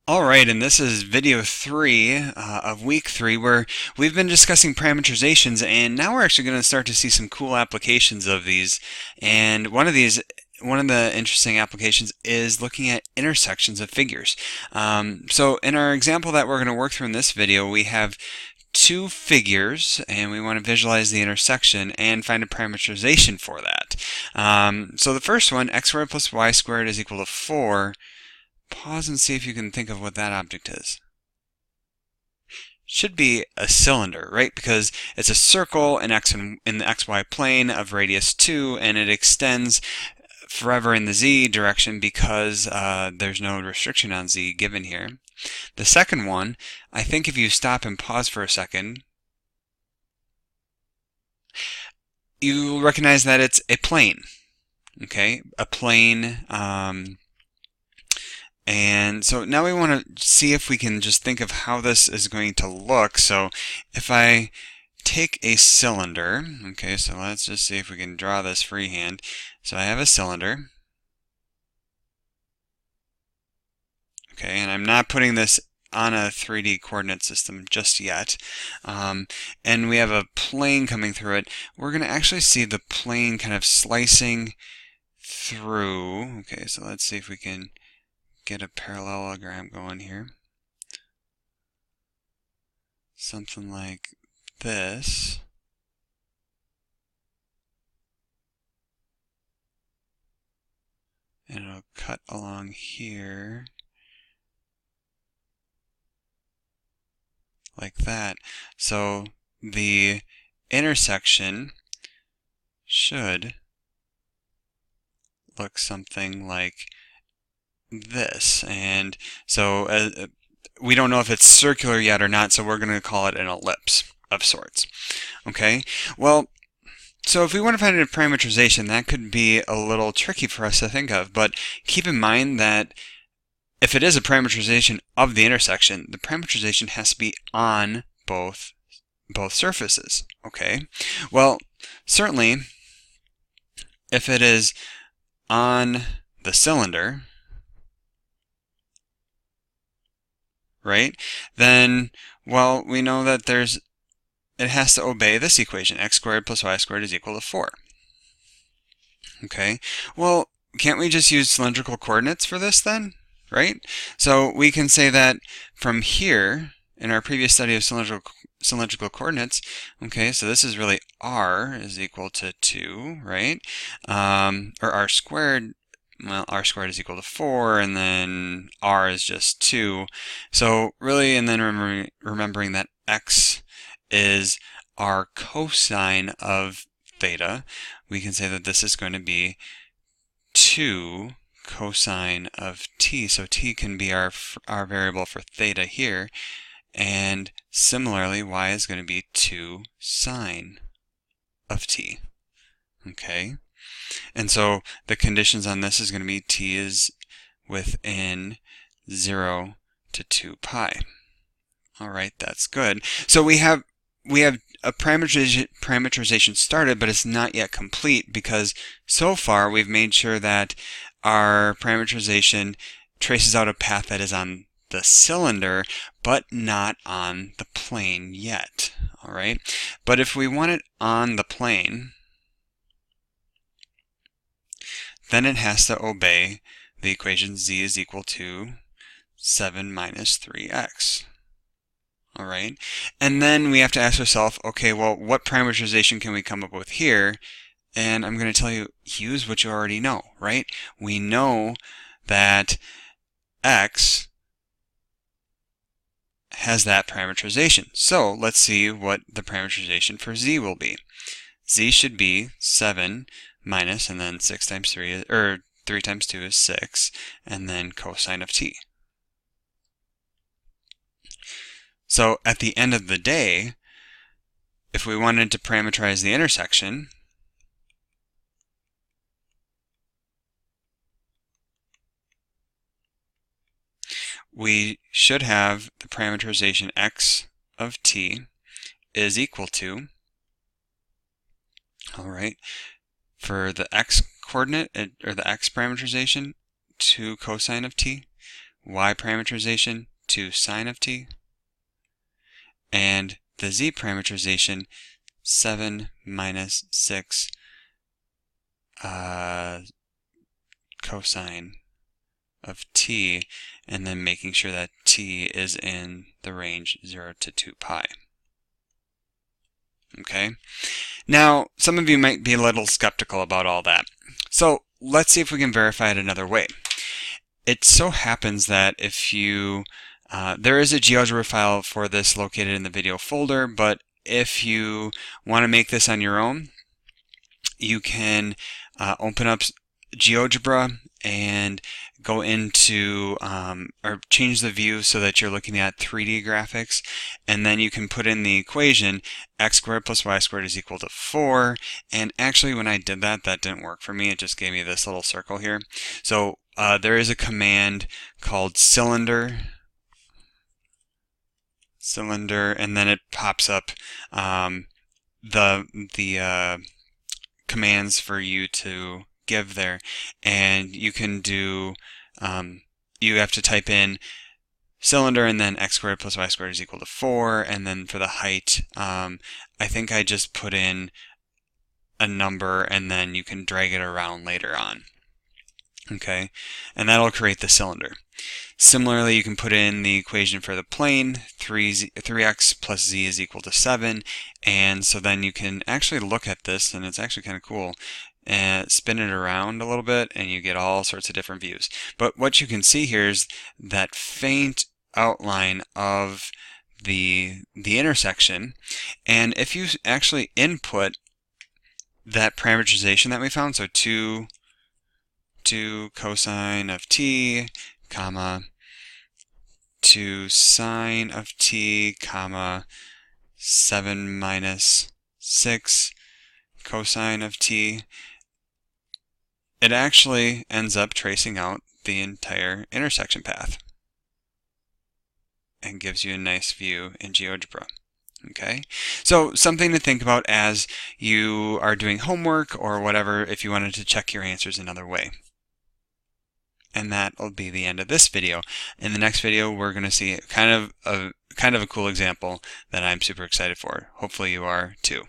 Alright, and this is video 3 of week 3 where we've been discussing parameterizations, and now we're actually going to start to see some cool applications of these. And one of the interesting applications is looking at intersections of figures. So in our example that we're going to work through in this video, we have two figures and we want to visualize the intersection and find a parameterization for that. So the first one, x squared plus y squared is equal to 4. Pause and see if you can think of what that object is. Should be a cylinder, right? Because it's a circle in the xy plane of radius 2, and it extends forever in the z direction because there's no restriction on z given here. The second one, I think if you stop and pause for a second, you'll recognize that it's a plane. Okay, a plane. And so now we want to see if we can just think of how this is going to look. So if I take a cylinder, okay, so let's just see if we can draw this freehand. So I have a cylinder. Okay, and I'm not putting this on a 3D coordinate system just yet. And we have a plane coming through it. We're going to actually see the plane kind of slicing through. Okay, so let's see if we can get a parallelogram going here. Something like this. And it'll cut along here. Like that. So the intersection should look something like this. And so we don't know if it's circular yet or not, so we're going to call it an ellipse of sorts. Okay, well, so if we want to find a parameterization, that could be a little tricky for us to think of, but keep in mind that if it is a parameterization of the intersection, the parameterization has to be on both surfaces. Okay, well, certainly if it is on the cylinder, right, then, well, we know that it has to obey this equation, x squared plus y squared is equal to 4. Okay, well, can't we just use cylindrical coordinates for this then, right? So we can say that from here, in our previous study of cylindrical coordinates, okay, so this is really r is equal to 2, right? Or r squared, well, r squared is equal to 4, and then r is just 2. So really, and then remembering that x is our cosine of theta, we can say that this is going to be 2 cosine of t. So t can be our variable for theta here. And similarly, y is going to be 2 sine of t. Okay? And so the conditions on this is going to be t is within 0 to 2 pi. All right, that's good. So we have a parameterization started, but it's not yet complete because so far we've made sure that our parameterization traces out a path that is on the cylinder, but not on the plane yet. All right, but if we want it on the plane, then it has to obey the equation z is equal to 7 minus 3x. All right, and then we have to ask ourselves, okay, well, what parameterization can we come up with here? And I'm going to tell you, use what you already know, right? We know that x has that parameterization. So let's see what the parameterization for z will be. Z should be 7 minus, and then 6 times 3, or 3 times 2 is 6, and then cosine of t. So at the end of the day, if we wanted to parameterize the intersection, we should have the parameterization x of t is equal to, all right, for the x coordinate, or the x parameterization, 2 cosine of t, y parameterization, 2 sine of t, and the z parameterization, 7 minus 6 cosine of t, and then making sure that t is in the range 0 to 2 pi. Okay, now some of you might be a little skeptical about all that. So let's see if we can verify it another way. It so happens that if you, there is a GeoGebra file for this located in the video folder, but if you want to make this on your own, you can open up GeoGebra and go into or change the view so that you're looking at 3D graphics, and then you can put in the equation x squared plus y squared is equal to 4. And actually when I did that, that didn't work for me. It just gave me this little circle here. So there is a command called cylinder, and then it pops up the commands for you to give there, and you can do you have to type in cylinder and then x squared plus y squared is equal to 4, and then for the height I think I just put in a number and then you can drag it around later on. Okay, and that'll create the cylinder. Similarly, you can put in the equation for the plane, 3x plus z is equal to 7, and so then you can actually look at this, and it's actually kind of cool, and spin it around a little bit, and you get all sorts of different views. But what you can see here is that faint outline of the intersection, and if you actually input that parameterization that we found, so 2 cosine of t, comma 2 sine of t, comma 7 minus 6 cosine of t, it actually ends up tracing out the entire intersection path and gives you a nice view in GeoGebra. Okay, so something to think about as you are doing homework or whatever if you wanted to check your answers another way. And that will be the end of this video. In the next video, we're going to see kind of a cool example that I'm super excited for. Hopefully you are too.